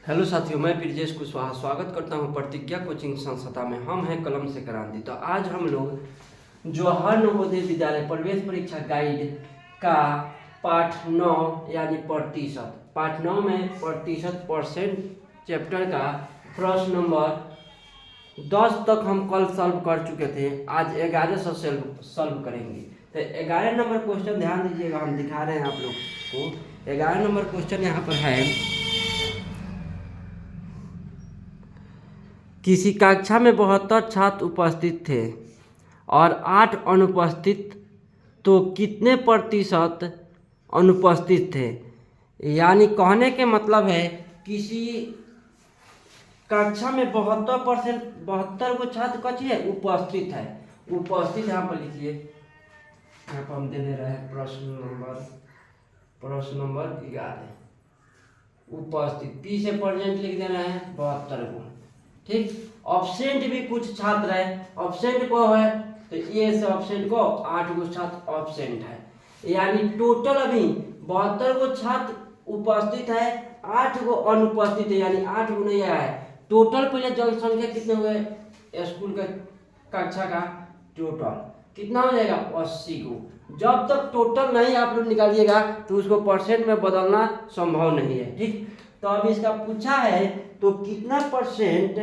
Hello साथियों, मैं ब्रिजेश कुशवाहा स्वागत करता हूं प्रतिज्ञा कोचिंग संस्था में। हम हैं कलम से क्रांति। तो आज हम लोग जवाहर नवोदय विद्यालय प्रवेश परीक्षा गाइड का पाठ 9 यानी पाठ 9 में परसेंट चैप्टर का प्रश्न नंबर 10 तक हम कल सॉल्व कर चुके थे। आज 11 से सॉल्व करेंगे। तो 11 नंबर क्वेश्चन ध्यान दीजिएगा, हम दिखा रहे हैं आप लोग को। 11 नंबर क्वेश्चन यहाँ पर है, किसी कक्षा में 72 छात्र उपस्थित थे और 8 अनुपस्थित, तो कितने प्रतिशत अनुपस्थित थे। यानी कहने के मतलब है किसी कक्षा में 72 को छात्र कथी है, उपस्थित है। उपस्थित यहाँ पर लिखिए, यहाँ पर हम दे दे रहे हैं प्रश्न नंबर 11 उपस्थित। पी से प्रेजेंट लिख दे रहे हैं 72 को। ठीक, ऑब्सेंट भी कुछ छात्र है। ऑब्सेंट को है तो ये से ऑब्सेंट को 8 गो छात्र ऑब्सेंट है। यानी टोटल अभी 72 गो छात्र उपस्थित है, 8 गो अनुपस्थित है, यानी 8 गो नहीं आया है। टोटल पहले जनसंख्या कितने हुए स्कूल का कक्षा का, टोटल कितना हो जाएगा 80 गो। जब तक टोटल नहीं आप लोग निकालिएगा तो उसको परसेंट में बदलना संभव नहीं है। ठीक, तो अब इसका पूछा है तो कितना परसेंट,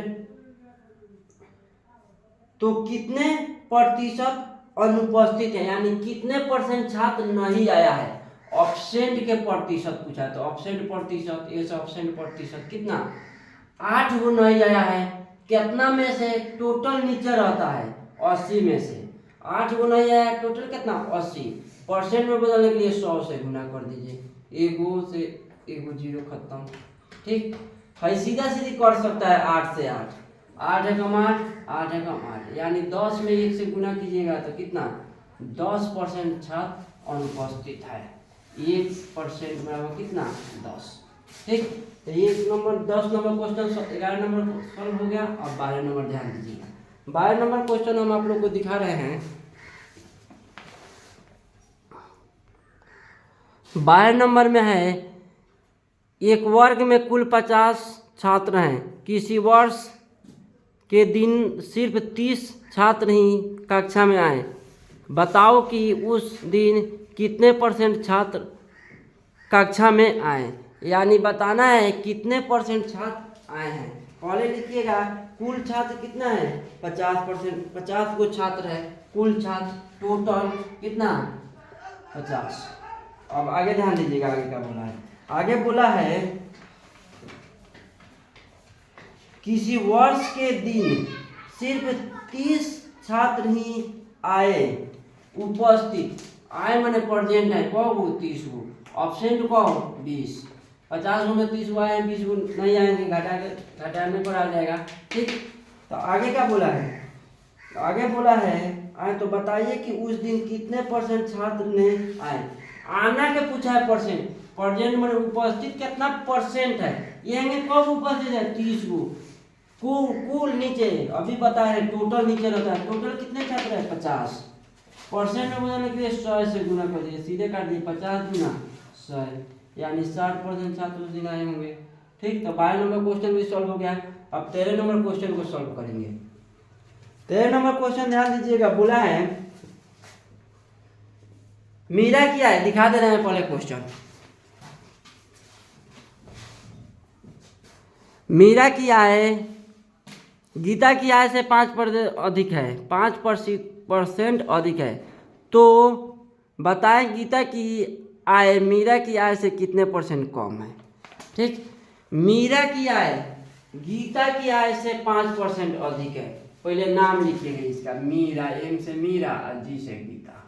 तो कितने प्रतिशत अनुपस्थित है, यानी कितने परसेंट छात्र नहीं आया है। ऑब्सेंट के प्रतिशत पूछा, तो ऑब्सेंट प्रतिशत, ये से ऑब्सेंट प्रतिशत कितना, 8 गो नहीं आया है। कितना में से टोटल नीचे रहता है 80 में से 8 गो नहीं आया, टोटल कितना 80। परसेंट में बदलने के लिए 100 से गुना कर दीजिए, एगो से एगो जीरो खत्म। ठीक है, सीधा सीधी कर सकता है 8 से 8, 8 एकम 8, 8 एकम 8, यानी 10 में 1 से गुना कीजिएगा तो कितना 10% छात्र अनुपस्थित है। 1% बराबर कितना 10। ठीक, तो ये 10 नंबर क्वेश्चन 11 नंबर सॉल्व हो गया। अब 12 नंबर ध्यान दीजिएगा। 12 नंबर क्वेश्चन हम आप लोग को दिखा रहे हैं। 12 नंबर में है, एक वर्ग में कुल 50 छात्र हैं। किसी वर्ष के दिन सिर्फ 30 छात्र ही कक्षा में आए। बताओ कि उस दिन कितने परसेंट छात्र कक्षा में आए। यानी बताना है कितने परसेंट छात्र आए हैं। पहले लिखिएगा कुल छात्र कितना है 50%, 50 को छात्र है कुल छात्र, टोटल कितना 50। अब आगे ध्यान दीजिएगा, आगे क्या बोला है। आगे बोला है किसी वर्ष के दिन सिर्फ 30 छात्र ही आए। उपस्थित, आए माने प्रेजेंट है, कब 30 गो, ऑब्सेंट को 20। 50 गो में 30 गो आए, 20 गो नहीं आएंगे, घटाने पर आ जाएगा। ठीक, तो आगे क्या बोला है, आगे बोला है आए तो बताइए कि उस दिन कितने परसेंट छात्र ने आए। आना के पूछा है परसेंट, प्रेजेंट में उपस्थित कितना परसेंट है, ये कब उपस्थित है 30 गो। कुल नीचे अभी बता रहे टोटल नीचे रहता है, टोटल कितने छात्र है 50। परसेंट में बदलने के लिए 100 से गुना कर दिए, सीधे काट दिए 50 गुना 100, यानी 60% छात्र उस दिन आए होंगे। ठीक, तो 12 नंबर क्वेश्चन भी सॉल्व हो गया। अब 13 नंबर क्वेश्चन को सॉल्व करेंगे। 13 नंबर क्वेश्चन ध्यान दीजिएगा, बोला है मीरा क्या है, दिखा दे रहे हैं पहले क्वेश्चन। मीरा की आय गीता की आय से 5% अधिक है, 5% अधिक है। तो बताएं गीता की आय मीरा की आय से कितने परसेंट कम है। ठीक, मीरा की आय गीता की आय से 5% अधिक है। पहले नाम लिखिएगा इसका, मीरा, एम से मीरा और जी से गीता।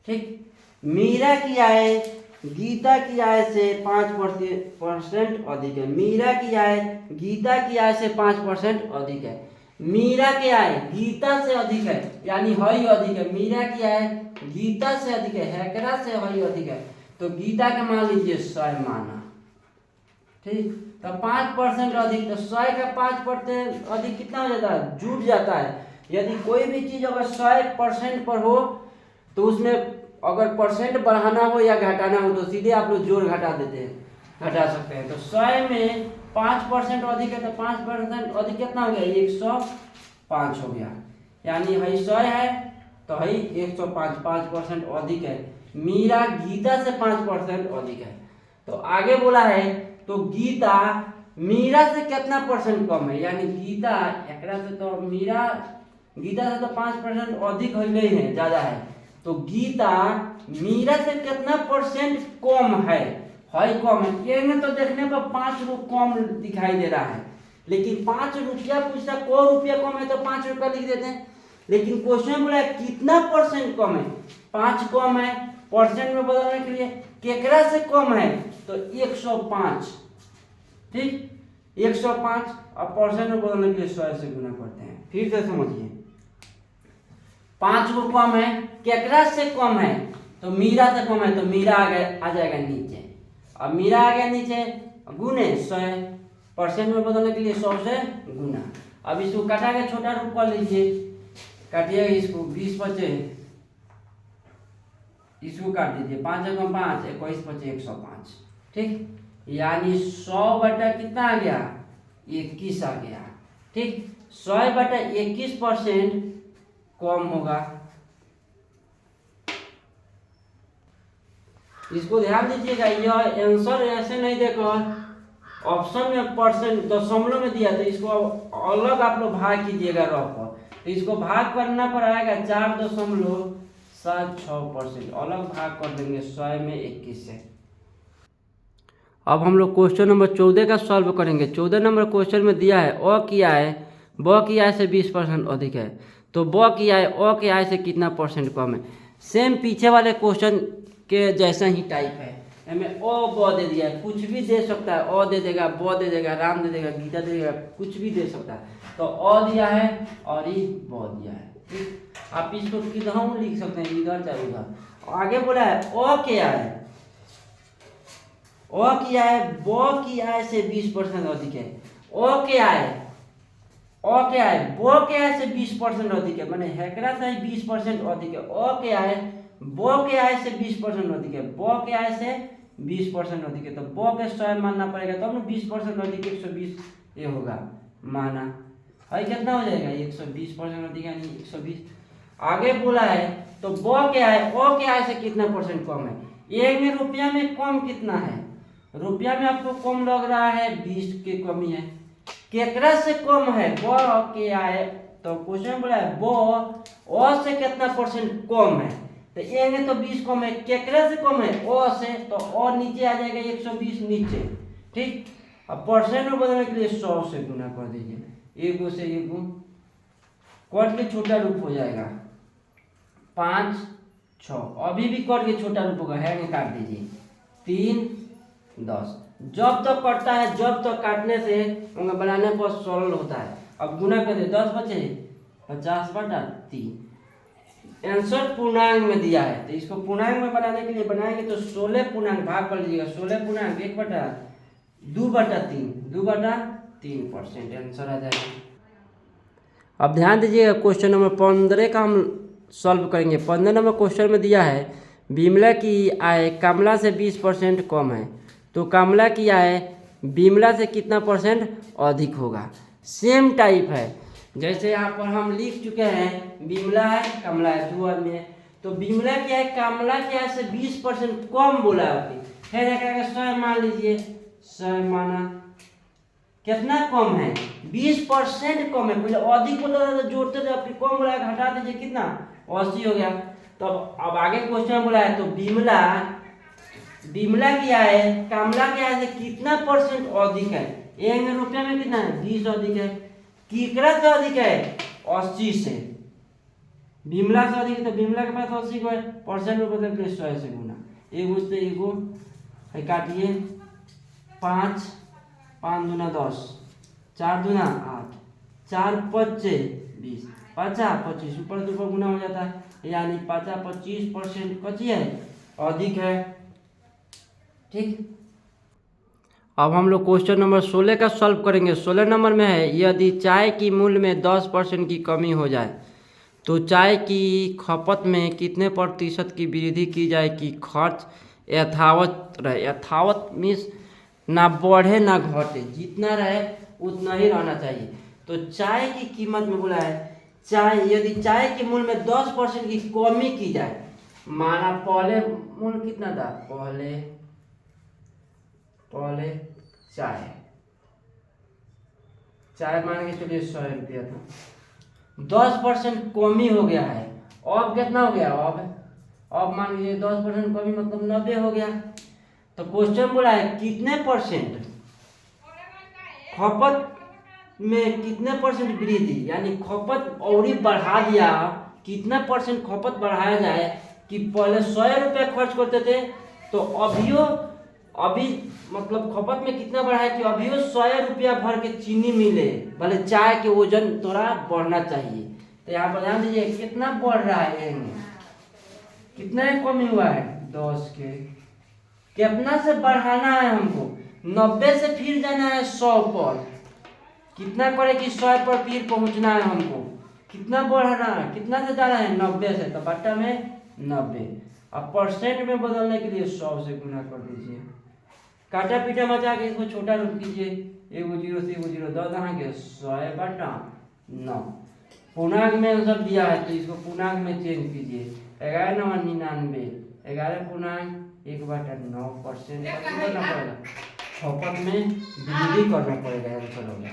ठीक, मीरा की आय गीता की आय से 5% अधिक है। मीरा की आय गीता की आय से 5% अधिक है। मीरा की आय गीता से अधिक है, यानी हई अधिक है। मीरा की आय गीता से अधिक है, हैकरा से हई अधिक है। तो गीता का मान लीजिए 100 माना। ठीक, तो 5% अधिक, तो 100 का 5% अधिक कितना हो जाता है, जुट जाता है। यदि कोई भी चीज अगर 100% पर हो तो उसमें अगर परसेंट बढ़ाना हो या घटाना हो तो सीधे आप लोग जोड़ घटा देते हैं, घटा सकते हैं। तो 100 में 5% अधिक है तो 5% अधिक कितना हो गया 105 हो गया। यानी है 100 है तो है 105, 5% अधिक है। मीरा गीता से 5% अधिक है। तो आगे बोला है तो गीता मीरा से कितना परसेंट कम है, यानी गीता एकरा से तो मीरा गीता से तो 5% अधिक हो गई है, ज्यादा है। तो गीता मीरा से कितना परसेंट कम है कम है। ये तो देखने पर 5 रुपया कम दिखाई दे रहा है, लेकिन 5 रुपया पूछता को रुपया कम है तो 5 रुपया लिख देते हैं। लेकिन क्वेश्चन बोला है कितना परसेंट कम है, 5 कम है। परसेंट में बदलने के लिए केकरा से कम है तो 105, ठीक 105। अब परसेंट में बदलने के लिए 100 से गुना करते हैं। फिर से समझिए 5 को कम है, केकरा से कम है तो मीरा से कम है, तो मीरा आ जाएगा नीचे। अब मीरा आ गया नीचे, गुने 100, परसेंट में बदलने के लिए 100 से गुना। अब इसको काटा के छोटा रूप कर लीजिए, काटिए इसको 20 बचे, इसको काट दीजिए 5 × 5 21 बचे 105, ठीक। यानी 100 बटा कितना आ गया 21 आ गया, ठीक। 100 बटा 21% कम होगा। इसको ध्यान दीजिएगा, यह आंसर ऐसे नहीं देखो ऑप्शन में परसेंट दशमलव में दिया तो इसको अलग आप लोग भाग कीजिएगा रफ पर। तो इसको भाग करना पर आएगा 4.76%, अलग भाग कर देंगे 100 में 21 से। अब हम लोग क्वेश्चन नंबर 14 का सॉल्व करेंगे। 14 नंबर क्वेश्चन में दिया है अ की आय ब की आय से 20% अधिक है, तो ब की आय अ की आय से कितना परसेंट कम है। सेम पीछे वाले क्वेश्चन के जैसा ही टाइप है। हमें अ ब दे दिया है, कुछ भी दे सकता है, अ दे देगा, ब दे देगा, राम दे देगा, गीता दे देगा, कुछ भी दे सकता है। तो अ दिया है और ये ब दिया है, ठीक। आप इसको किधर लिख सकते हैं, इधर चाहे उधर। आगे बोला है अ की आय ब की आय से 20% अधिक है। अ के आय ब के आय से 20% अधिक है, माने हेकरा से 20% अधिक है। अ के आय ब के आय से 20% अधिक है, ब के आय से 20% अधिक है। तो ब के 100 मानना पड़ेगा तब ना 20% अधिक 120 ये होगा माना है। कितना हो जाएगा 120% अधिक यानी 120। आगे बोला है तो ब के आय अ के आय से कितना परसेंट कम है। एक में रुपया में कम कितना है, रुपया में आपको कम लग रहा है 20 की कमी है। केकरा से कम है ब के आय, तो क्वेश्चन बोला है ब अ से कितना परसेंट कम है, तो ए में तो 20 कम है। केकरा से कम है अ से, तो अ नीचे आ जाएगा 120 नीचे, ठीक। अब परसेंट में बदलने के लिए 100 से गुना कर दीजिए, एगो से एगो कट के छोटा रूप हो जाएगा 5 6, अभी भी कट के छोटा रूप होगा, है काट दीजिए 3 10। जब तक कटता है, जब तक काटने से उनका बनाने पर सरल होता है। अब गुना कर दे 10 बचे 50/3। आंसर पूर्णांक में दिया है, तो इसको पूर्णांक में बनाने के लिए बनाएंगे तो 16 पूर्णांक भाग कर लीजिएगा, 16 पूर्णांक 1/2/3 2/3% आंसर आ जाएगा। अब ध्यान दीजिएगा क्वेश्चन नंबर 15 का हम सॉल्व करेंगे। 15 नंबर क्वेश्चन में दिया है विमला की आय कमला से 20% कम है, तो कमला की आय विमला से कितना परसेंट अधिक होगा। सेम टाइप है, जैसे यहाँ पर हम लिख चुके हैं विमला है कमला है, 2 आदमी है, तो विमला की आय कमला की आय से 20% कम बोला है। फिर 100 मान लीजिए, 100 माना कितना कम है 20% कम है। पहले अधिक बोला था तो जोड़ते थे, फिर कम बोला है घटा दीजिए, कितना 80 हो गया। तो अब आगे क्वेश्चन बोला है तो विमला की आय कमला की आय से कितना परसेंट अधिक है। एक में रुपया में कितना है 20 अधिक है। केकरा से अधिक है 80 से, विमला से अधिक है, तो विमला के पास 80 को है, परसेंट में बदल के 100 से गुना, एगो से एगो काटिए 5 5 दूना 10 4 दूना 8 4 5 20 5 25 ऊपर से ऊपर गुना हो जाता है, यानी 25% कची है अधिक है, ठीक। अब हम लोग क्वेश्चन नंबर 16 का सॉल्व करेंगे। 16 नंबर में है यदि चाय की मूल्य में 10% की कमी हो जाए तो चाय की खपत में कितने प्रतिशत की वृद्धि की जाए कि खर्च यथावत रहे। यथावत मीन्स ना बढ़े ना घटे, जितना रहे उतना ही रहना चाहिए। तो चाय की कीमत में बोला है चाय, यदि चाय के मूल्य में 10% की कमी की जाए, माना पहले मूल्य कितना था, पहले चाय मान के चलिए 100 रुपया था, 10% कमी हो गया है, अब कितना हो गया, अब मान लीजिए 10% कमी मतलब 90 हो गया। तो क्वेश्चन बोला है कितने परसेंट खपत में कितने परसेंट वृद्धि, यानी खपत और ही बढ़ा दिया, कितने परसेंट खपत बढ़ाया जाए कि पहले 100 रुपया खर्च करते थे तो अभी मतलब खपत में कितना बढ़ा है कि अभी 100 रुपया भर के चीनी मिले, भले चाय के वजन थोड़ा बढ़ना चाहिए। तो यहाँ पर ध्यान दीजिए कितना बढ़ रहा है, कितना कमी हुआ है 10 के, कितना से बढ़ाना है हमको, 90 से फिर जाना है 100 पर, कितना करे कि 100 पर फिर पहुंचना है हमको, कितना बढ़ाना है, कितना से जाना है 90 से, तो बट्टा में 90, अब परसेंट में बदलने के लिए 100 से गुना कर दीजिए, काटा पीटा मचा के इसको छोटा रूप कीजिए, 1 0 से 1 0 10 कहाँ के 100 बटा 9, पूर्णांक में आंसर दिया है तो इसको पूर्णांक में चेंज कीजिए, 11 9 99, 11.1/9% करना पड़ेगा, खपत में वृद्धि करना पड़ेगा आंसर होगा।